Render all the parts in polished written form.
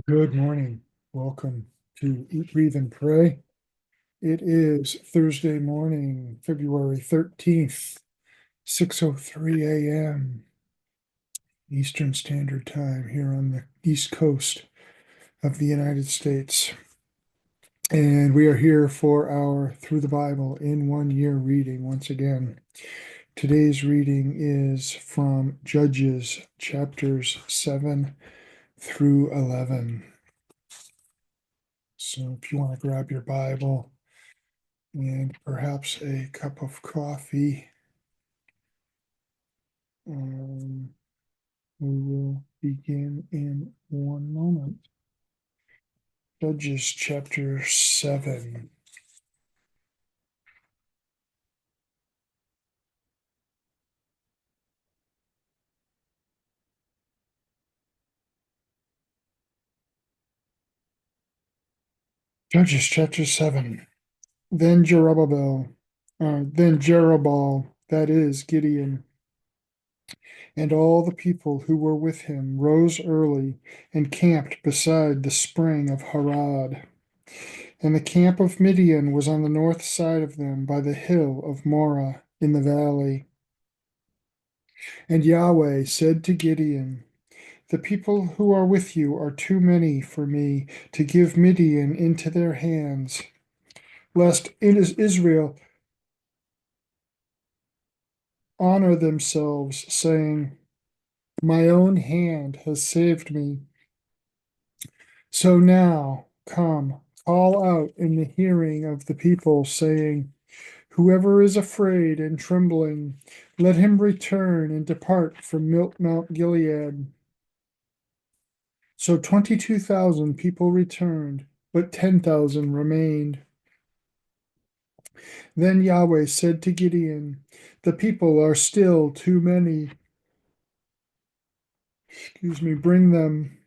Good morning. Welcome to Eat, Breathe, and Pray. It is Thursday morning, February 13th, 6:03 a.m. Eastern Standard Time here on the East Coast of the United States. And we are here for our Through the Bible in 1 Year reading once again. Today's reading is from Judges chapters 7 through 11. So if you want to grab your Bible and perhaps a cup of coffee, um, we will begin in one moment. Judges chapter 7. Judges chapter 7. Then Jerubbaal, that is Gideon, and all the people who were with him rose early and camped beside the spring of Harod. And the camp of Midian was on the north side of them by the hill of Moreh in the valley. And Yahweh said to Gideon, the people who are with you are too many for me to give Midian into their hands, lest Israel honor themselves, saying, my own hand has saved me. So now, come, call out in the hearing of the people, saying, whoever is afraid and trembling, let him return and depart from Mount Gilead. So 22,000 people returned, but 10,000 remained. Then Yahweh said to Gideon, the people are still too many. Bring them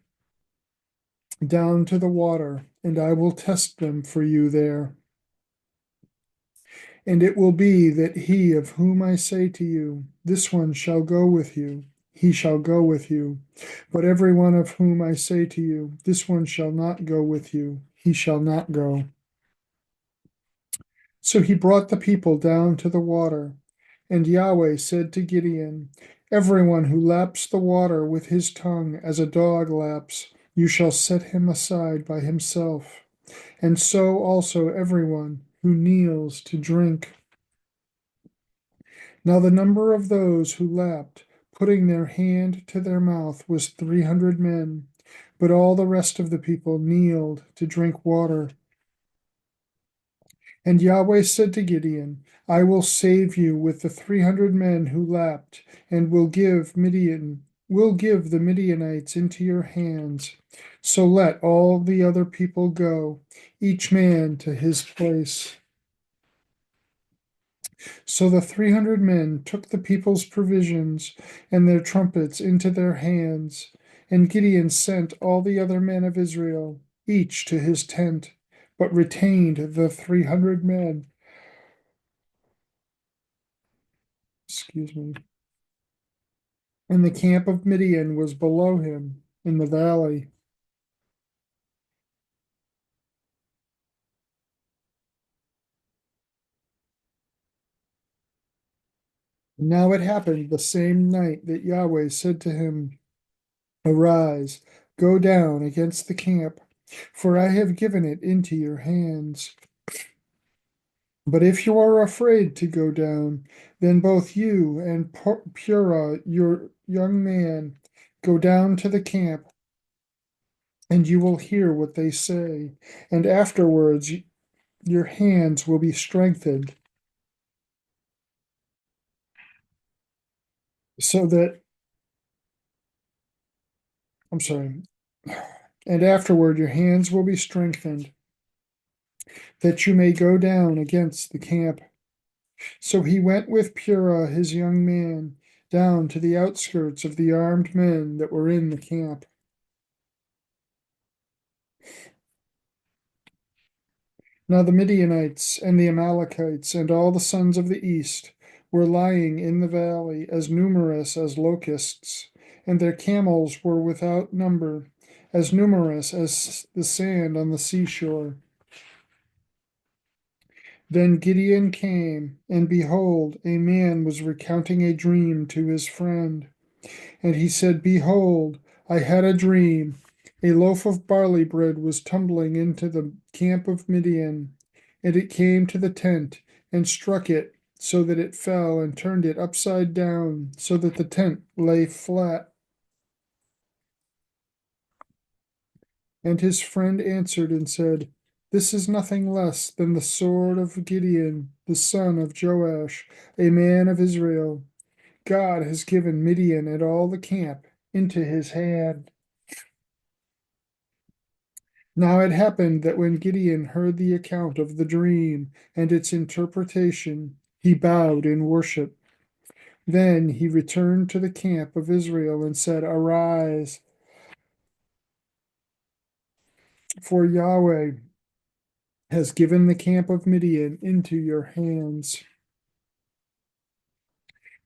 down to the water, and I will test them for you there. And it will be that he of whom I say to you, this one shall go with you, he shall go with you. But every one of whom I say to you, this one shall not go with you, he shall not go. So he brought the people down to the water. And Yahweh said to Gideon, everyone who laps the water with his tongue as a dog laps, you shall set him aside by himself. And so also everyone who kneels to drink. Now the number of those who lapped, putting their hand to their mouth, was 300 men. But all the rest of the people kneeled to drink water. And Yahweh said to Gideon, I will save you with the 300 men who lapped, and will give the Midianites into your hands. So let all the other people go, each man to his place. So the 300 men took the people's provisions and their trumpets into their hands, and Gideon sent all the other men of Israel, each to his tent, but retained the 300 men. And the camp of Midian was below him in the valley. And now it happened the same night that Yahweh said to him, arise, go down against the camp, for I have given it into your hands. But if you are afraid to go down, then both you and Purah, your young man, go down to the camp, and you will hear what they say, and afterwards your hands will be strengthened, so that, I'm sorry, and afterward your hands will be strengthened, that you may go down against the camp. So he went with Purah his young man down to the outskirts of the armed men that were in the camp. Now the Midianites and the Amalekites and all the sons of the east were lying in the valley, as numerous as locusts, and their camels were without number, as numerous as the sand on the seashore. Then Gideon came, and behold, a man was recounting a dream to his friend. And he said, Behold, I had a dream. A loaf of barley bread was tumbling into the camp of Midian, and it came to the tent and struck it, so that it fell and turned it upside down, so that the tent lay flat. And his friend answered and said, This is nothing less than the sword of Gideon, the son of Joash, a man of Israel. God has given Midian and all the camp into his hand. Now it happened that when Gideon heard the account of the dream and its interpretation, he bowed in worship. Then he returned to the camp of Israel and said, Arise, for Yahweh has given the camp of Midian into your hands.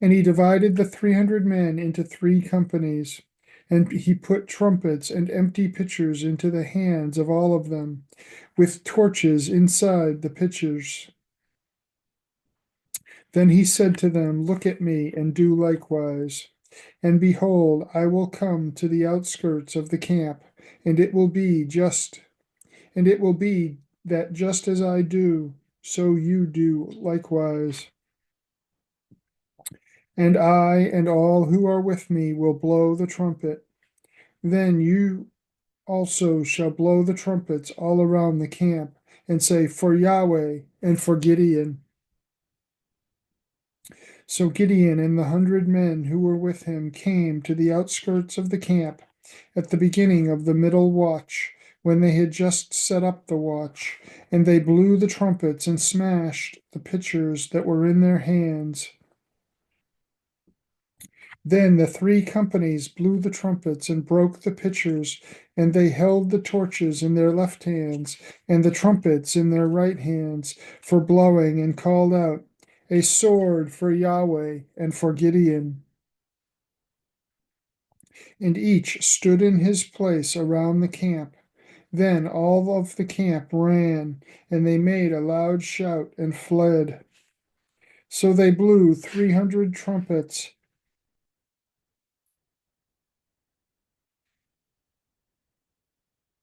And he divided the 300 men into 3 companies, and he put trumpets and empty pitchers into the hands of all of them, with torches inside the pitchers. Then he said to them, Look at me and do likewise. And behold, I will come to the outskirts of the camp, and it will be that just as I do, so you do likewise. And I and all who are with me will blow the trumpet. Then you also shall blow the trumpets all around the camp, and say, For Yahweh and for Gideon. So Gideon and the 100 men who were with him came to the outskirts of the camp at the beginning of the middle watch, when they had just set up the watch, and they blew the trumpets and smashed the pitchers that were in their hands. Then the 3 companies blew the trumpets and broke the pitchers, and they held the torches in their left hands and the trumpets in their right hands for blowing, and called out, A sword for Yahweh and for Gideon. And each stood in his place around the camp. Then all of the camp ran, and they made a loud shout and fled. So they blew 300 trumpets.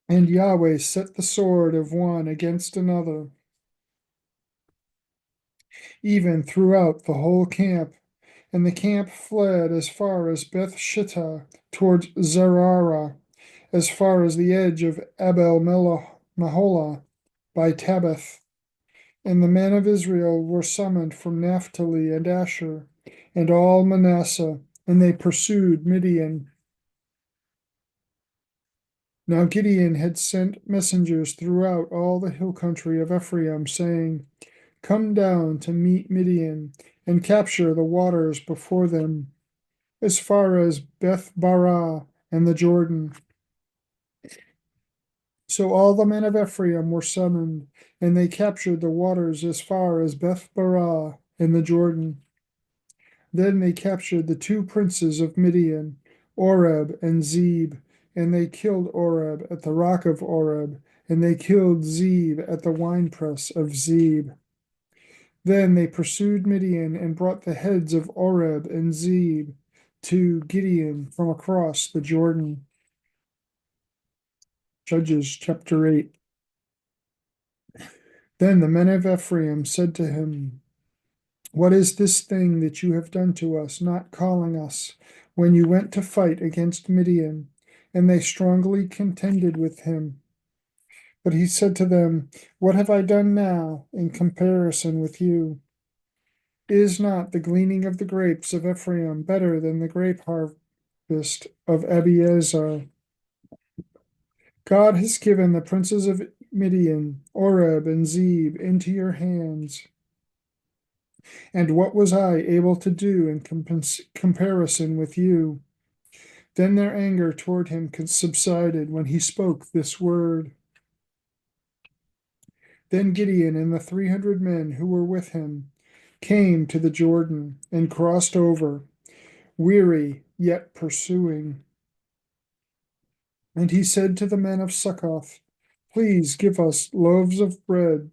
And Yahweh set the sword of one against another, even throughout the whole camp. And the camp fled as far as Beth Shittah towards Zerara, as far as the edge of Abel Meholah by Tabbath. And the men of Israel were summoned from Naphtali and Asher and all Manasseh, and they pursued Midian. Now Gideon had sent messengers throughout all the hill country of Ephraim, saying, Come down to meet Midian, and capture the waters before them, as far as Beth Barah and the Jordan. So all the men of Ephraim were summoned, and they captured the waters as far as Beth Barah and the Jordan. Then they captured the 2 princes of Midian, Oreb and Zeb, and they killed Oreb at the rock of Oreb, and they killed Zeb at the winepress of Zeb. Then they pursued Midian and brought the heads of Oreb and Zeb to Gideon from across the Jordan. Judges chapter 8. Then the men of Ephraim said to him, What is this thing that you have done to us, not calling us when you went to fight against Midian? And they strongly contended with him. But he said to them, What have I done now in comparison with you? Is not the gleaning of the grapes of Ephraim better than the grape harvest of Abiezer? God has given the princes of Midian, Oreb and Zeb, into your hands. And what was I able to do in comparison with you? Then their anger toward him subsided when he spoke this word. Then Gideon and the 300 men who were with him came to the Jordan and crossed over, weary yet pursuing. And he said to the men of Succoth, Please give us loaves of bread.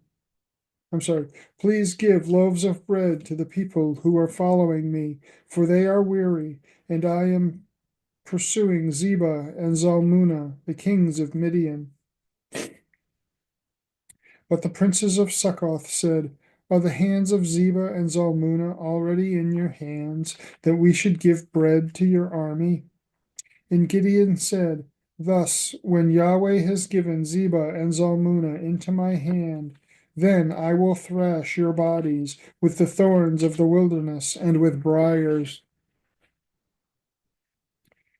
I'm sorry, please give loaves of bread to the people who are following me, for they are weary, and I am pursuing Zebah and Zalmunna, the kings of Midian. But the princes of Succoth said, Are the hands of Zebah and Zalmunna already in your hands, that we should give bread to your army? And Gideon said, Thus, when Yahweh has given Zebah and Zalmunna into my hand, then I will thrash your bodies with the thorns of the wilderness and with briars.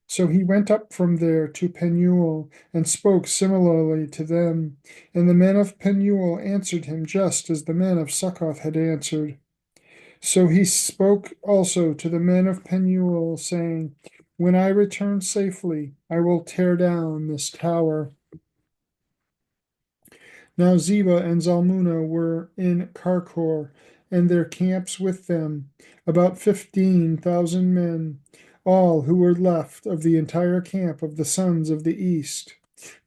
So he went up from there to Penuel and spoke similarly to them. And the men of Penuel answered him just as the men of Succoth had answered. So he spoke also to the men of Penuel, saying, When I return safely, I will tear down this tower. Now Zebah and Zalmunna were in Karkor, and their camps with them, about 15,000 men, all who were left of the entire camp of the sons of the east.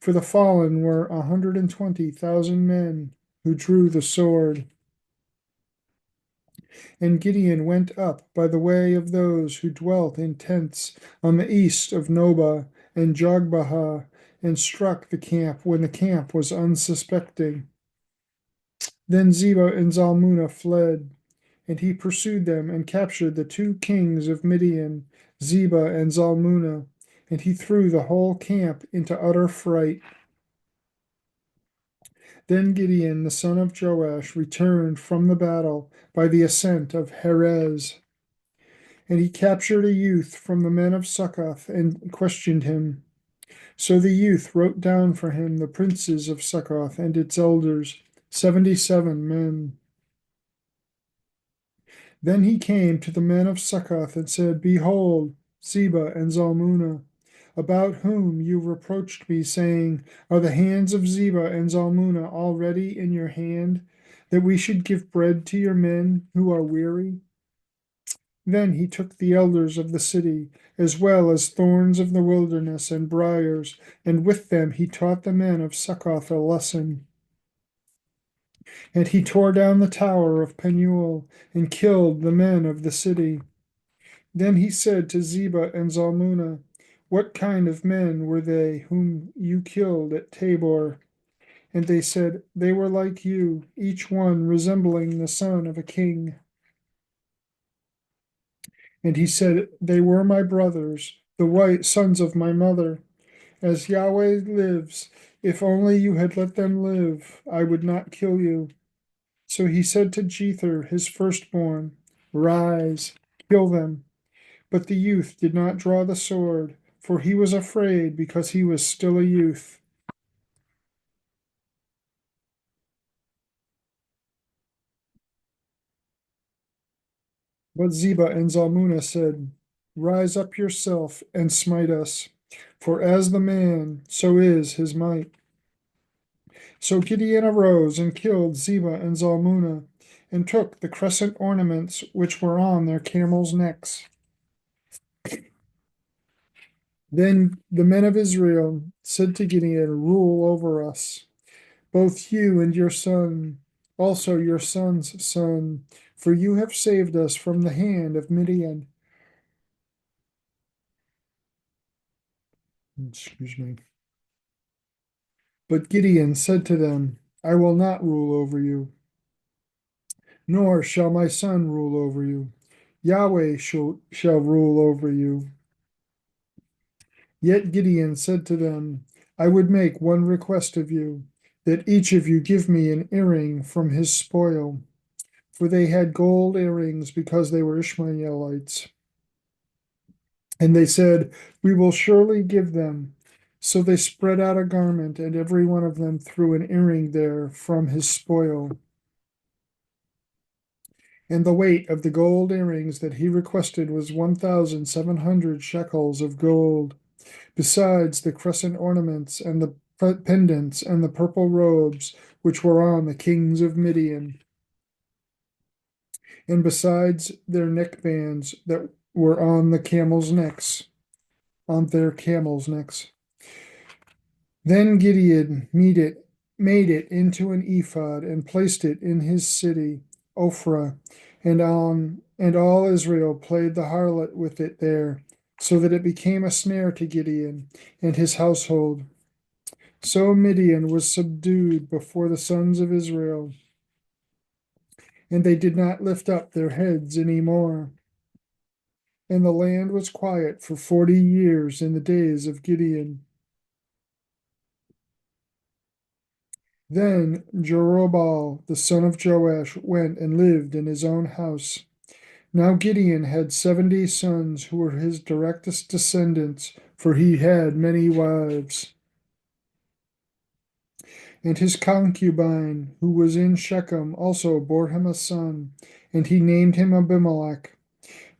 For the fallen were 120,000 men who drew the sword. And Gideon went up by the way of those who dwelt in tents on the east of Nobah and Jogbehah, and struck the camp when the camp was unsuspecting. Then Zebah and Zalmunna fled, and he pursued them and captured the two kings of Midian, Zebah and Zalmunna, and he threw the whole camp into utter fright. Then Gideon the son of Joash returned from the battle by the ascent of Heres. And he captured a youth from the men of Succoth and questioned him. So the youth wrote down for him the princes of Succoth and its elders, 77 men. Then he came to the men of Succoth and said, Behold, Zebah and Zalmunna, about whom you reproached me, saying, Are the hands of Zebah and Zalmunna already in your hand, that we should give bread to your men who are weary? Then he took the elders of the city, as well as thorns of the wilderness and briars, and with them he taught the men of Succoth a lesson. And he tore down the tower of Penuel, and killed the men of the city. Then he said to Zebah and Zalmunna, What kind of men were they whom you killed at Tabor? And they said, They were like you, each one resembling the son of a king. And he said, They were my brothers, the white sons of my mother. As Yahweh lives, if only you had let them live, I would not kill you. So he said to Jether, his firstborn, Rise, kill them. But the youth did not draw the sword, for he was afraid because he was still a youth. But Zebah and Zalmunna said, Rise up yourself and smite us, for as the man, so is his might. So Gideon arose and killed Zebah and Zalmunna, and took the crescent ornaments which were on their camels' necks. Then the men of Israel said to Gideon, Rule over us, both you and your son, also your son's son, for you have saved us from the hand of Midian. Excuse me. But Gideon said to them, I will not rule over you, nor shall my son rule over you. Yahweh shall rule over you. Yet Gideon said to them, I would make one request of you, that each of you give me an earring from his spoil. For they had gold earrings because they were Ishmaelites. And they said, We will surely give them. So they spread out a garment, and every one of them threw an earring there from his spoil. And the weight of the gold earrings that he requested was 1,700 shekels of gold, besides the crescent ornaments and the pendants and the purple robes which were on the kings of Midian, and besides their neckbands that were on their camels' necks. Then Gideon made it into an ephod and placed it in his city, Ophrah, and all Israel played the harlot with it there, so that it became a snare to Gideon and his household. So Midian was subdued before the sons of Israel, and they did not lift up their heads any more. And the land was quiet for 40 years in the days of Gideon. Then Jerubbaal the son of Joash went and lived in his own house. Now Gideon had 70 sons who were his directest descendants, for he had many wives. And his concubine, who was in Shechem, also bore him a son, and he named him Abimelech.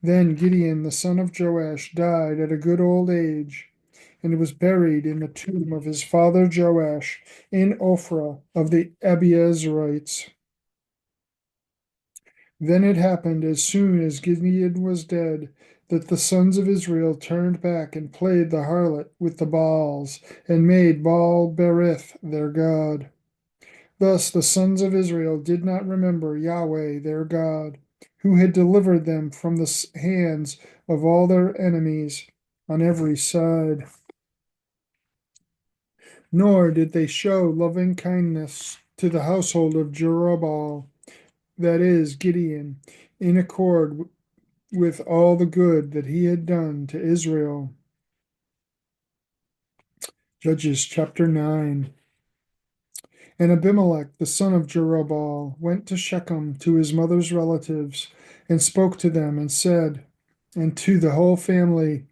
Then Gideon the son of Joash died at a good old age, and was buried in the tomb of his father Joash in Ophrah of the Abiezrites. Then it happened, as soon as Gideon was dead, that the sons of Israel turned back and played the harlot with the Baals, and made Baal Berith their god. Thus the sons of Israel did not remember Yahweh their God, who had delivered them from the hands of all their enemies on every side. Nor did they show loving kindness to the household of Jerubbaal, that is, Gideon, in accord with all the good that he had done to Israel. Judges chapter 9. And Abimelech, the son of Jerubbaal, went to Shechem to his mother's relatives, and spoke to them, and said, and to the whole family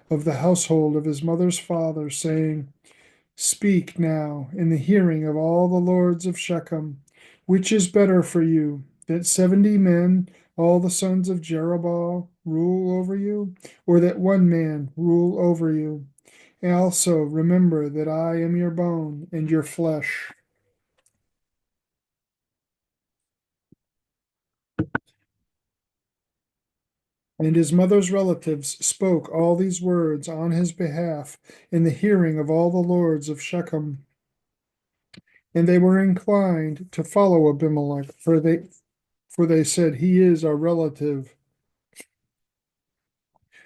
of the household of his mother's father, saying, Speak now in the hearing of all the lords of Shechem, which is better for you, that 70 men, all the sons of Jerubbaal, rule over you, or that one man rule over you? And also remember that I am your bone and your flesh. And his mother's relatives spoke all these words on his behalf in the hearing of all the lords of Shechem. And they were inclined to follow Abimelech, for they said, He is our relative.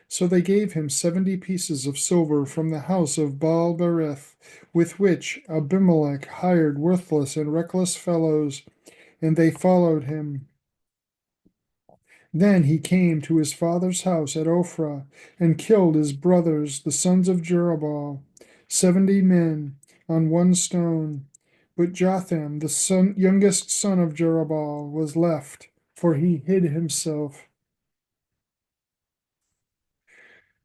So they gave him 70 pieces of silver from the house of Baal Berith, with which Abimelech hired worthless and reckless fellows, and they followed him. Then he came to his father's house at Ophrah, and killed his brothers, the sons of Jerubbaal, 70 men, on one stone. But Jotham, the youngest son of Jerubbaal, was left, for he hid himself.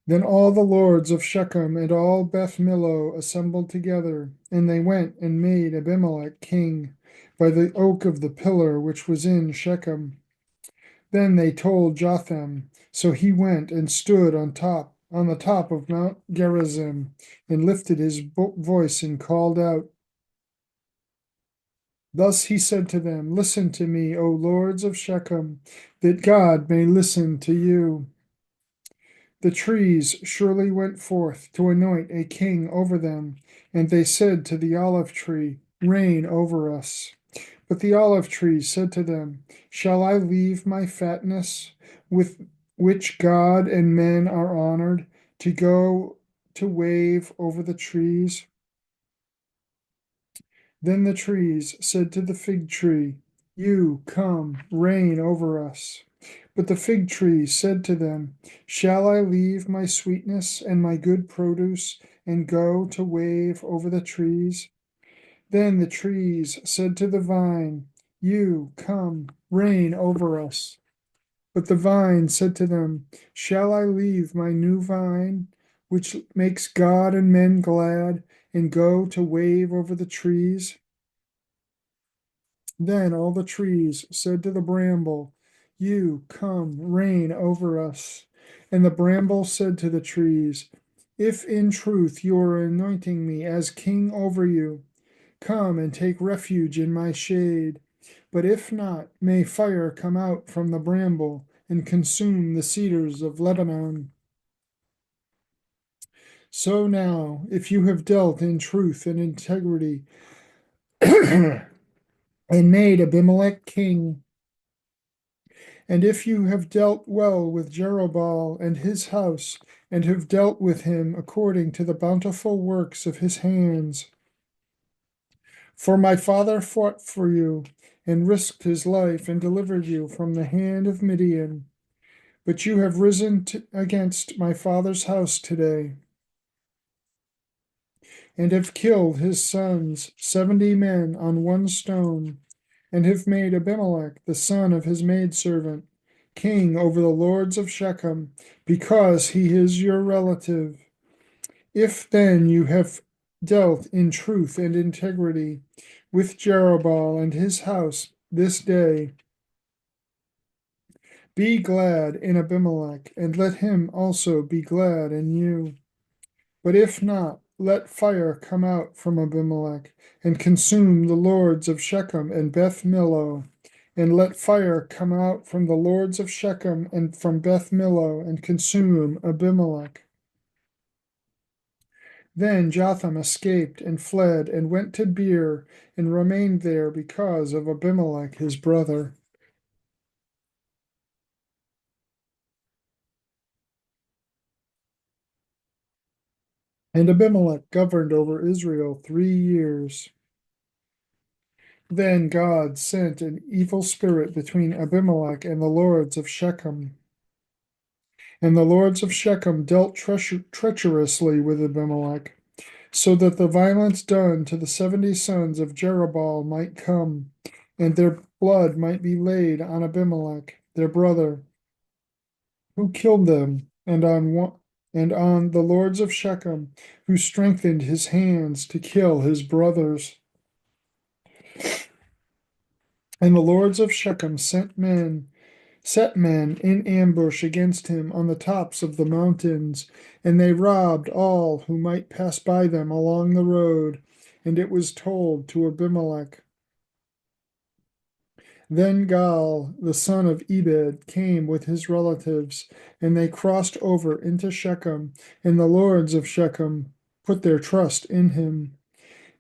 Then all the lords of Shechem and all Beth Millo assembled together, and they went and made Abimelech king by the oak of the pillar which was in Shechem. Then they told Jotham, so he went and stood on the top of Mount Gerizim, and lifted his voice and called out. Thus he said to them, Listen to me, O lords of Shechem, that God may listen to you. The trees surely went forth to anoint a king over them, and they said to the olive tree, Reign over us. But the olive tree said to them, Shall I leave my fatness, with which God and men are honored, to go to wave over the trees? Then the trees said to the fig tree, You come, reign over us. But the fig tree said to them, Shall I leave my sweetness and my good produce, and go to wave over the trees? Then the trees said to the vine, You come, reign over us. But the vine said to them, Shall I leave my new vine, which makes God and men glad, and go to wave over the trees? Then all the trees said to the bramble, You come, reign over us. And the bramble said to the trees, If in truth you are anointing me as king over you, come and take refuge in my shade. But if not, may fire come out from the bramble and consume the cedars of Lebanon. So now, if you have dealt in truth and integrity, and made Abimelech king, and if you have dealt well with Jerubbaal and his house, and have dealt with him according to the bountiful works of his hands, for my father fought for you, and risked his life, and delivered you from the hand of Midian. But you have risen against my father's house today, and have killed his sons, 70 men on one stone, and have made Abimelech, the son of his maidservant, king over the lords of Shechem, because he is your relative. If then you have dealt in truth and integrity with Jerubbaal and his house this day, be glad in Abimelech, and let him also be glad in you. But if not, let fire come out from Abimelech, and consume the lords of Shechem and Beth Millo. And let fire come out from the lords of Shechem and from Beth Millo, and consume Abimelech. Then Jotham escaped and fled, and went to Beer, and remained there because of Abimelech his brother. And Abimelech governed over Israel 3 years. Then God sent an evil spirit between Abimelech and the lords of Shechem. And the lords of Shechem dealt treacherously with Abimelech, so that the violence done to the 70 sons of Jerubbaal might come, and their blood might be laid on Abimelech, their brother, who killed them, and on the lords of Shechem, who strengthened his hands to kill his brothers. And the lords of Shechem set men in ambush against him on the tops of the mountains, and they robbed all who might pass by them along the road. And it was told to Abimelech. Then Gaal, the son of Ebed, came with his relatives, and they crossed over into Shechem, and the lords of Shechem put their trust in him.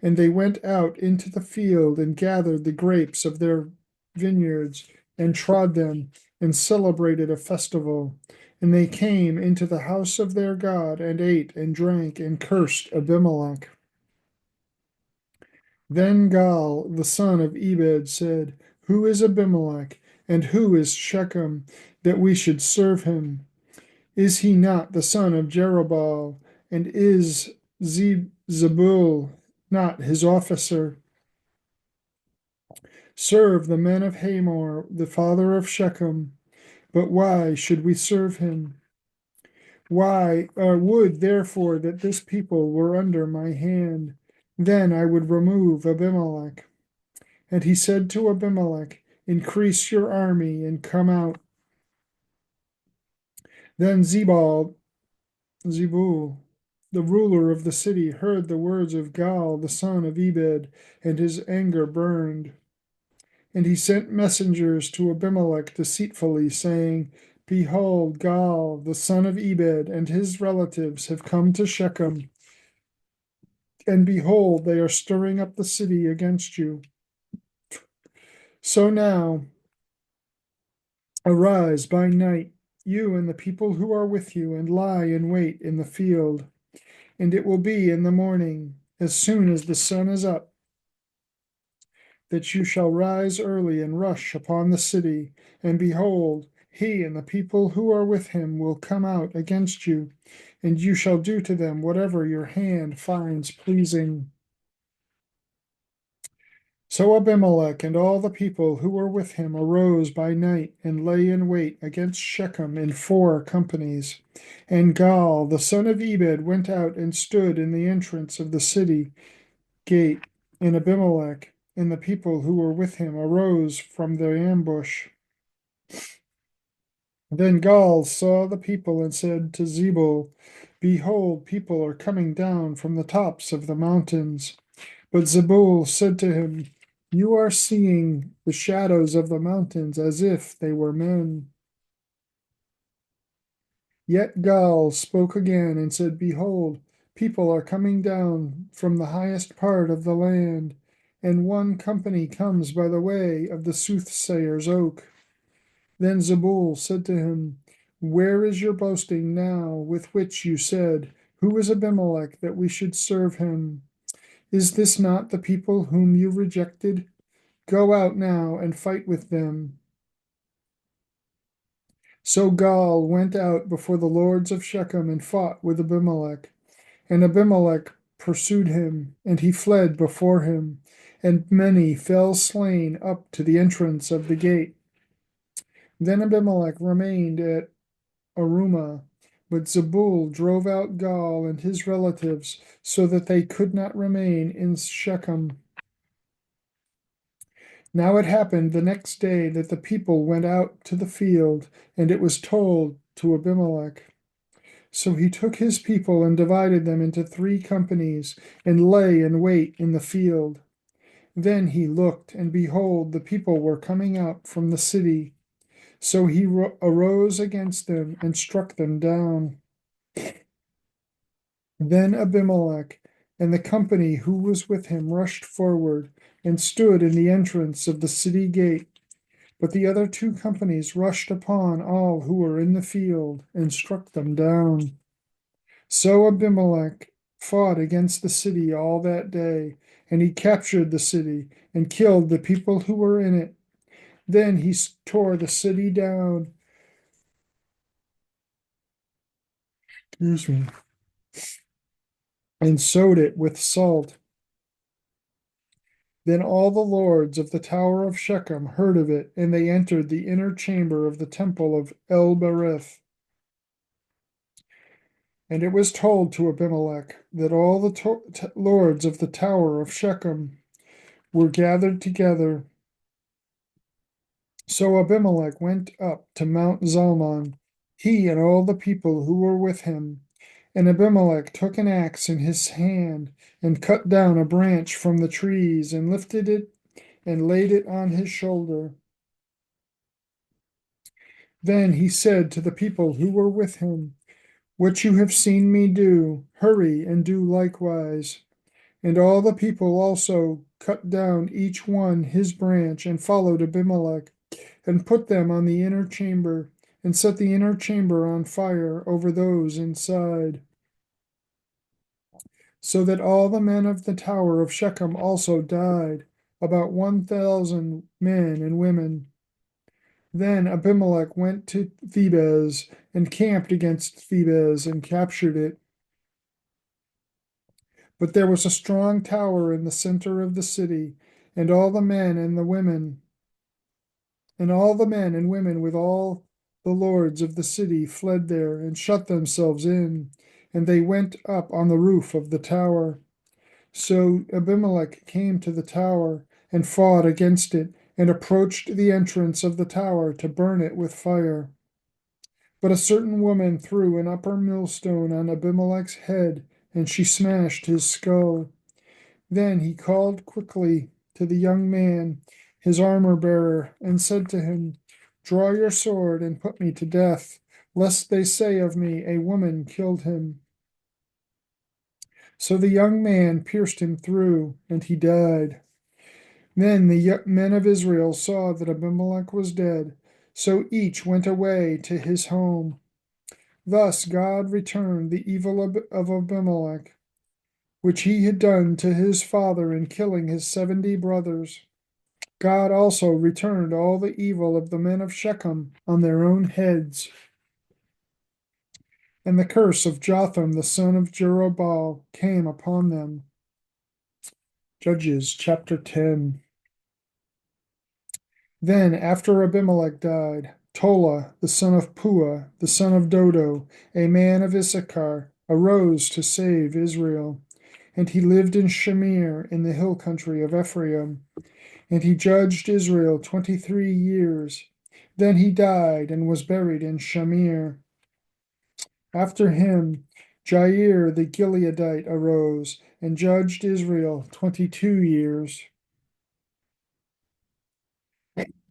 And they went out into the field and gathered the grapes of their vineyards and trod them and celebrated a festival. And they came into the house of their God and ate and drank and cursed Abimelech. Then Gaal, the son of Ebed, said, Who is Abimelech, and who is Shechem, that we should serve him? Is he not the son of Jerubbaal, and is Zebul not his officer? Serve the men of Hamor, the father of Shechem. But why should we serve him? Why would therefore that this people were under my hand? Then I would remove Abimelech. And he said to Abimelech, Increase your army and come out. Then Zebul, the ruler of the city, heard the words of Gaal, the son of Ebed, and his anger burned. And he sent messengers to Abimelech deceitfully, saying, Behold, Gaal, the son of Ebed, and his relatives have come to Shechem, and behold, they are stirring up the city against you. So now, arise by night, you and the people who are with you, and lie in wait in the field. And it will be in the morning, as soon as the sun is up, that you shall rise early and rush upon the city, and behold, he and the people who are with him will come out against you, and you shall do to them whatever your hand finds pleasing. So Abimelech and all the people who were with him arose by night and lay in wait against Shechem in 4 companies. And Gaal, the son of Ebed, went out and stood in the entrance of the city gate, and Abimelech and the people who were with him arose from their ambush. Then Gaal saw the people and said to Zebul, Behold, people are coming down from the tops of the mountains. But Zebul said to him, You are seeing the shadows of the mountains as if they were men. Yet Gaal spoke again and said, Behold, people are coming down from the highest part of the land, and one company comes by the way of the soothsayer's oak. Then Zebul said to him, Where is your boasting now with which you said, Who is Abimelech that we should serve him? Is this not the people whom you rejected? Go out now and fight with them. So Gaal went out before the lords of Shechem and fought with Abimelech. And Abimelech pursued him, and he fled before him, and many fell slain up to the entrance of the gate. Then Abimelech remained at Arumah, but Zebul drove out Gaal and his relatives so that they could not remain in Shechem. Now it happened the next day that the people went out to the field, and it was told to Abimelech. So he took his people and divided them into 3 companies, and lay in wait in the field. Then he looked, and behold, the people were coming out from the city. So he arose against them and struck them down. Then Abimelech and the company who was with him rushed forward and stood in the entrance of the city gate. But the other 2 companies rushed upon all who were in the field and struck them down. So Abimelech fought against the city all that day, and he captured the city and killed the people who were in it. Then he tore the city down, excuse me, and sowed it with salt. Then all the lords of the tower of Shechem heard of it, and they entered the inner chamber of the temple of El-berith. And it was told to Abimelech that all the lords of the tower of Shechem were gathered together. So Abimelech went up to Mount Zalmon, he and all the people who were with him. And Abimelech took an axe in his hand and cut down a branch from the trees and lifted it and laid it on his shoulder. Then he said to the people who were with him, What you have seen me do, hurry and do likewise. And all the people also cut down each one his branch and followed Abimelech and put them on the inner chamber and set the inner chamber on fire over those inside. So that all the men of the tower of Shechem also died, about 1,000 men and women. Then Abimelech went to Thebez and camped against Thebez and captured it. But there was a strong tower in the center of the city, and all the men and the women, and all the men and women with all the lords of the city fled there and shut themselves in, and they went up on the roof of the tower. So Abimelech came to the tower and fought against it, and approached the entrance of the tower to burn it with fire. But a certain woman threw an upper millstone on Abimelech's head, and she smashed his skull. Then he called quickly to the young man, his armor bearer, and said to him, Draw your sword and put me to death, lest they say of me, A woman killed him. So the young man pierced him through, and he died. Then the men of Israel saw that Abimelech was dead, so each went away to his home. Thus God returned the evil of Abimelech, which he had done to his father in killing his 70 brothers. God also returned all the evil of the men of Shechem on their own heads. And the curse of Jotham the son of Jerubbaal came upon them. Judges chapter 10. Then after Abimelech died, Tola the son of Puah, the son of Dodo, a man of Issachar, arose to save Israel. And he lived in Shamir in the hill country of Ephraim. And he judged Israel 23 years. Then he died and was buried in Shamir. After him, Jair the Gileadite arose and judged Israel 22 years.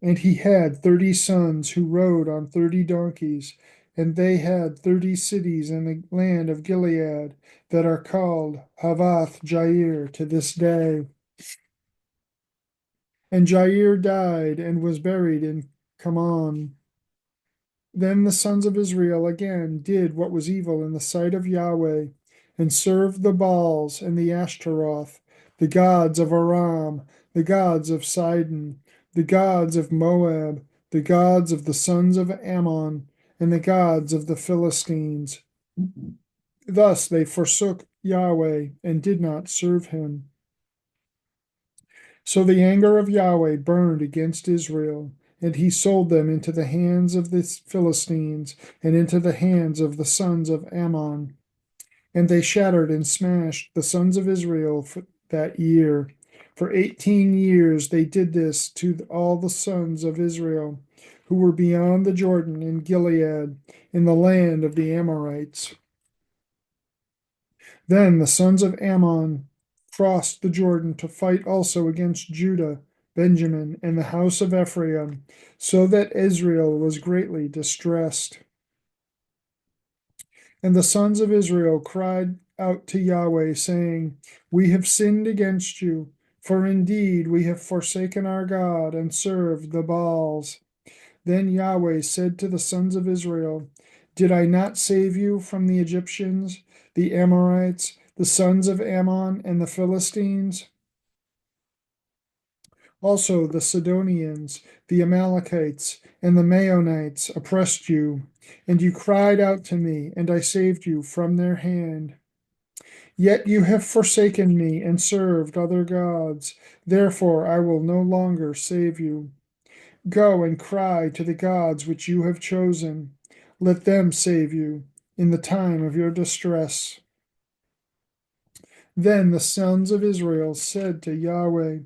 And he had 30 sons who rode on 30 donkeys, and they had 30 cities in the land of Gilead that are called Havoth Jair to this day. And Jair died and was buried in Kaman. Then the sons of Israel again did what was evil in the sight of Yahweh, and served the Baals and the Ashtaroth, the gods of Aram, the gods of Sidon, the gods of Moab, the gods of the sons of Ammon, and the gods of the Philistines. Thus they forsook Yahweh and did not serve him. So the anger of Yahweh burned against Israel, and he sold them into the hands of the Philistines and into the hands of the sons of Ammon. And they shattered and smashed the sons of Israel for that year. For 18 years they did this to all the sons of Israel who were beyond the Jordan in Gilead, in the land of the Amorites. Then the sons of Ammon crossed the Jordan to fight also against Judah, Benjamin, and the house of Ephraim, so that Israel was greatly distressed. And the sons of Israel cried out to Yahweh, saying, We have sinned against you, for indeed we have forsaken our God and served the Baals. Then Yahweh said to the sons of Israel, Did I not save you from the Egyptians, the Amorites, the sons of Ammon, and the Philistines? Also the Sidonians, the Amalekites, and the Maonites oppressed you, and you cried out to me, and I saved you from their hand. Yet you have forsaken me and served other gods. Therefore I will no longer save you. Go and cry to the gods which you have chosen. Let them save you in the time of your distress. Then the sons of Israel said to Yahweh,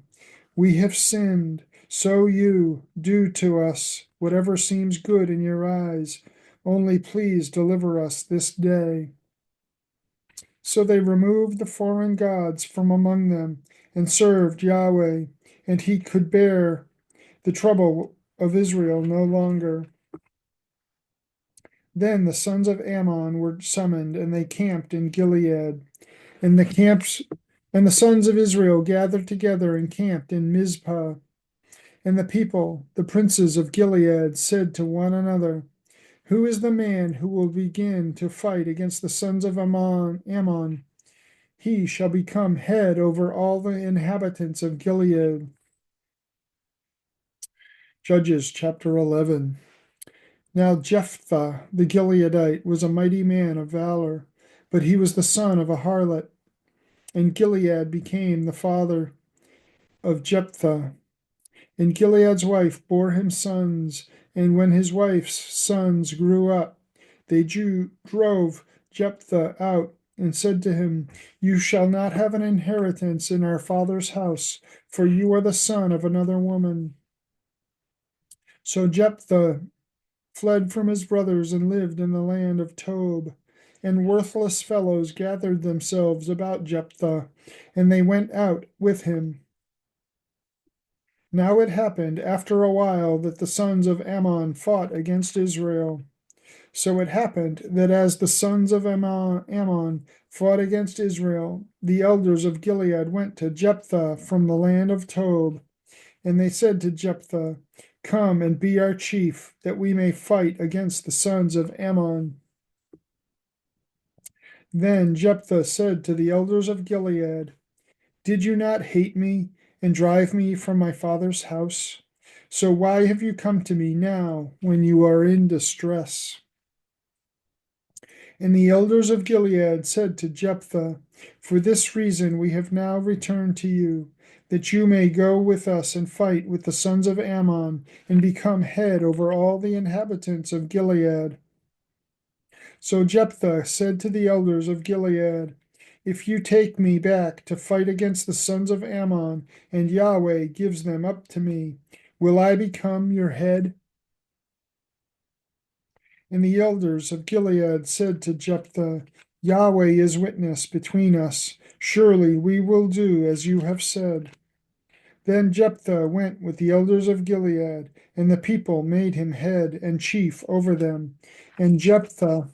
We have sinned, so you do to us whatever seems good in your eyes. Only please deliver us this day. So they removed the foreign gods from among them and served Yahweh, and he could bear the trouble of Israel no longer. Then the sons of Ammon were summoned, and they camped in Gilead. And the sons of Israel gathered together and camped in Mizpah. And the people, the princes of Gilead, said to one another, Who is the man who will begin to fight against the sons of Ammon? He shall become head over all the inhabitants of Gilead. Judges chapter 11. Now Jephthah the Gileadite was a mighty man of valor, but he was the son of a harlot, and Gilead became the father of Jephthah. And Gilead's wife bore him sons, and when his wife's sons grew up, they drove Jephthah out and said to him, You shall not have an inheritance in our father's house, for you are the son of another woman. So Jephthah fled from his brothers and lived in the land of Tob. And worthless fellows gathered themselves about Jephthah, and they went out with him. Now it happened after a while that the sons of Ammon fought against Israel. So it happened that as the sons of Ammon fought against Israel, the elders of Gilead went to Jephthah from the land of Tob, and they said to Jephthah, Come and be our chief, that we may fight against the sons of Ammon. Then Jephthah said to the elders of Gilead, Did you not hate me and drive me from my father's house? So why have you come to me now when you are in distress? And the elders of Gilead said to Jephthah, For this reason we have now returned to you, that you may go with us and fight with the sons of Ammon, and become head over all the inhabitants of Gilead. So Jephthah said to the elders of Gilead, If you take me back to fight against the sons of Ammon, and Yahweh gives them up to me, will I become your head? And the elders of Gilead said to Jephthah, Yahweh is witness between us. Surely we will do as you have said. Then Jephthah went with the elders of Gilead, and the people made him head and chief over them. And Jephthah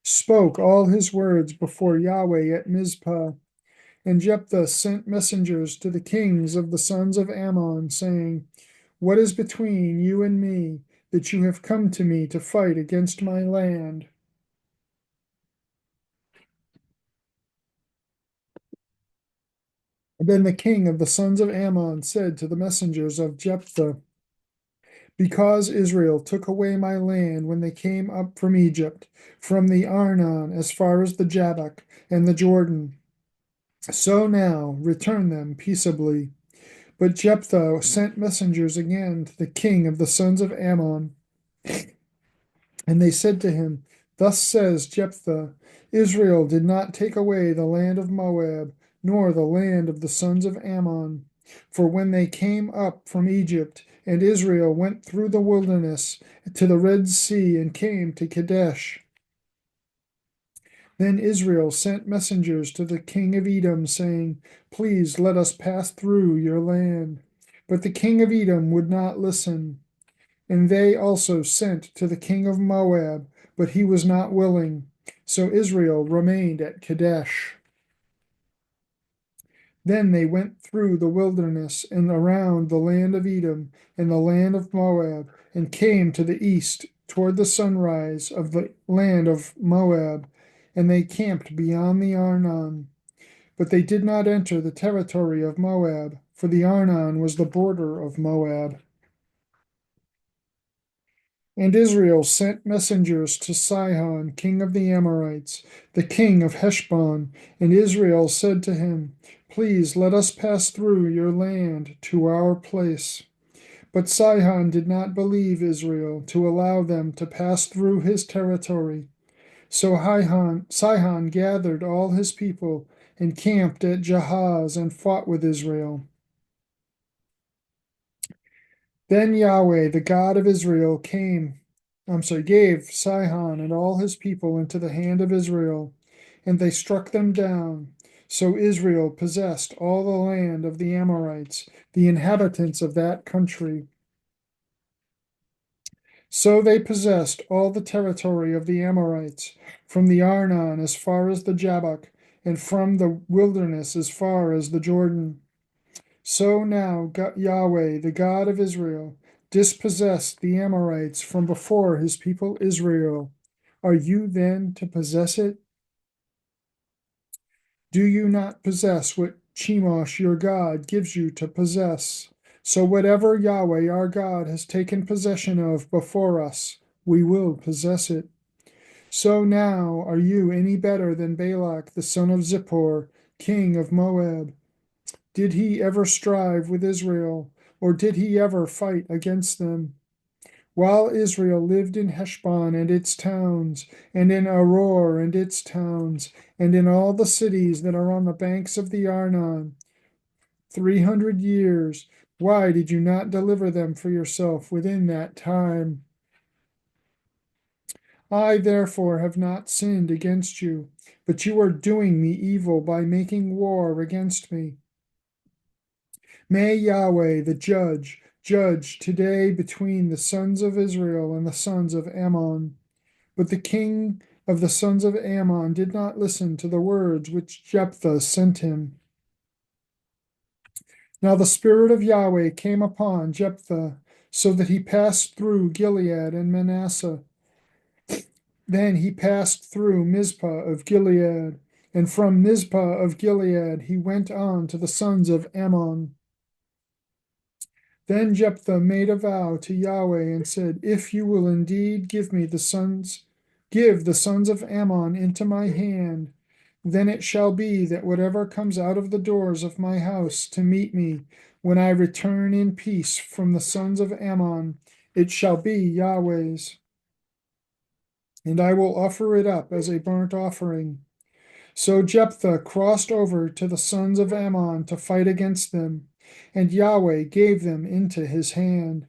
spoke all his words before Yahweh at Mizpah. And Jephthah sent messengers to the kings of the sons of Ammon, saying, What is between you and me, that you have come to me to fight against my land? And then the king of the sons of Ammon said to the messengers of Jephthah, Because Israel took away my land when they came up from Egypt, from the Arnon as far as the Jabbok and the Jordan, so now return them peaceably. But Jephthah sent messengers again to the king of the sons of Ammon, and they said to him, Thus says Jephthah, Israel did not take away the land of Moab, nor the land of the sons of Ammon. For when they came up from Egypt, and Israel went through the wilderness to the Red Sea and came to Kadesh, then Israel sent messengers to the king of Edom, saying, Please let us pass through your land. But the king of Edom would not listen. And they also sent to the king of Moab, but he was not willing. So Israel remained at Kadesh. Then they went through the wilderness and around the land of Edom and the land of Moab, and came to the east toward the sunrise of the land of Moab, and they camped beyond the Arnon. But they did not enter the territory of Moab, for the Arnon was the border of Moab. And Israel sent messengers to Sihon, king of the Amorites, the king of Heshbon. And Israel said to him, Please let us pass through your land to our place. But Sihon did not believe Israel to allow them to pass through his territory. So Sihon gathered all his people and camped at Jahaz and fought with Israel. Then Yahweh, the God of Israel, gave Sihon and all his people into the hand of Israel, and they struck them down. So Israel possessed all the land of the Amorites, the inhabitants of that country. So they possessed all the territory of the Amorites, from the Arnon as far as the Jabbok, and from the wilderness as far as the Jordan. So now Yahweh, the God of Israel, dispossessed the Amorites from before his people Israel. Are you then to possess it? Do you not possess what Chemosh your God gives you to possess? So whatever Yahweh our God has taken possession of before us, we will possess it. So now are you any better than Balak the son of Zippor, king of Moab? Did he ever strive with Israel, or did he ever fight against them? While Israel lived in Heshbon and its towns, and in Aroer and its towns, and in all the cities that are on the banks of the Arnon, 300 years, why did you not deliver them for yourself within that time? I therefore have not sinned against you, but you are doing me evil by making war against me. May Yahweh, the judge today between the sons of Israel and the sons of Ammon. But the king of the sons of Ammon did not listen to the words which Jephthah sent him. Now the Spirit of Yahweh came upon Jephthah, so that he passed through Gilead and Manasseh. Then he passed through Mizpah of Gilead, and from Mizpah of Gilead he went on to the sons of Ammon. Then Jephthah made a vow to Yahweh and said, If you will indeed give the sons of Ammon into my hand, then it shall be that whatever comes out of the doors of my house to meet me when I return in peace from the sons of Ammon, it shall be Yahweh's. And I will offer it up as a burnt offering. So Jephthah crossed over to the sons of Ammon to fight against them, and Yahweh gave them into his hand.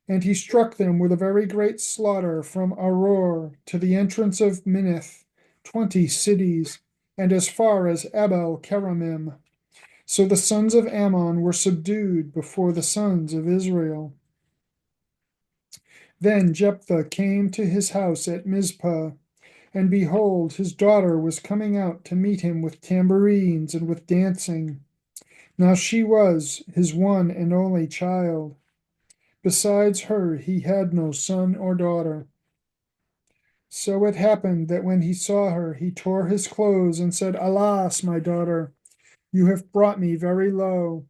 And he struck them with a very great slaughter from Aroer to the entrance of Minnith, 20 cities, and as far as Abel Keramim. So the sons of Ammon were subdued before the sons of Israel. Then Jephthah came to his house at Mizpah, and behold, his daughter was coming out to meet him with tambourines and with dancing. Now she was his one and only child. Besides her, he had no son or daughter. So it happened that when he saw her, he tore his clothes and said, Alas, my daughter, you have brought me very low,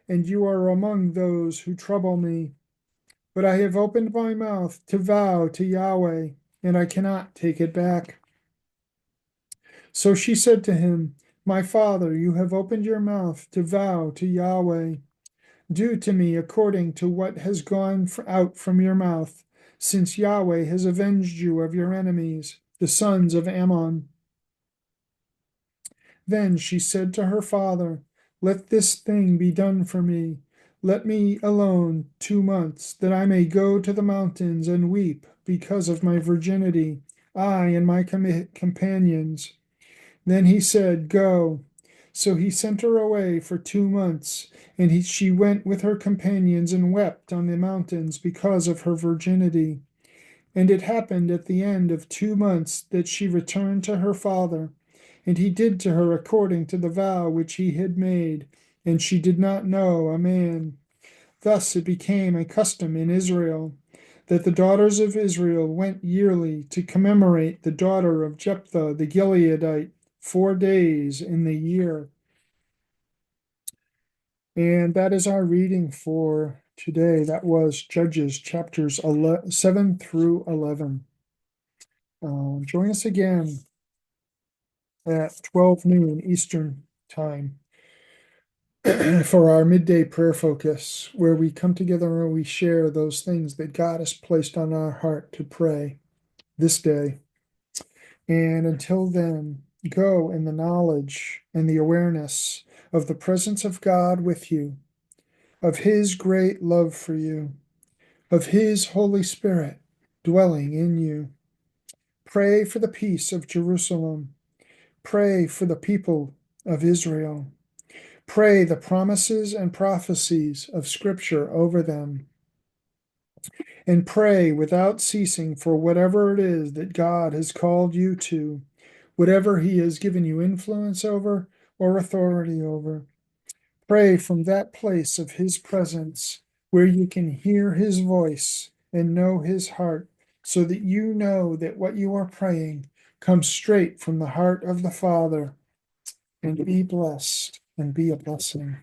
and you are among those who trouble me. But I have opened my mouth to vow to Yahweh, and I cannot take it back. So she said to him, My father, you have opened your mouth to vow to Yahweh. Do to me according to what has gone out from your mouth, since Yahweh has avenged you of your enemies, the sons of Ammon. Then she said to her father, Let this thing be done for me. Let me alone 2 months, that I may go to the mountains and weep because of my virginity, I and my companions. Then he said, Go. So he sent her away for 2 months, and she went with her companions and wept on the mountains because of her virginity. And it happened at the end of 2 months that she returned to her father, and he did to her according to the vow which he had made, and she did not know a man. Thus it became a custom in Israel that the daughters of Israel went yearly to commemorate the daughter of Jephthah the Gileadite 4 days in the year. And that is our reading for today. That was Judges chapters 7 through 11. Join us again at 12 noon Eastern Time for our midday prayer focus, where we come together and we share those things that God has placed on our heart to pray this day. And until then, go in the knowledge and the awareness of the presence of God with you, of His great love for you, of His Holy Spirit dwelling in you. Pray for the peace of Jerusalem. Pray for the people of Israel. Pray the promises and prophecies of Scripture over them. And pray without ceasing for whatever it is that God has called you to, whatever He has given you influence over or authority over. Pray from that place of His presence where you can hear His voice and know His heart, so that you know that what you are praying comes straight from the heart of the Father. And be blessed and be a blessing.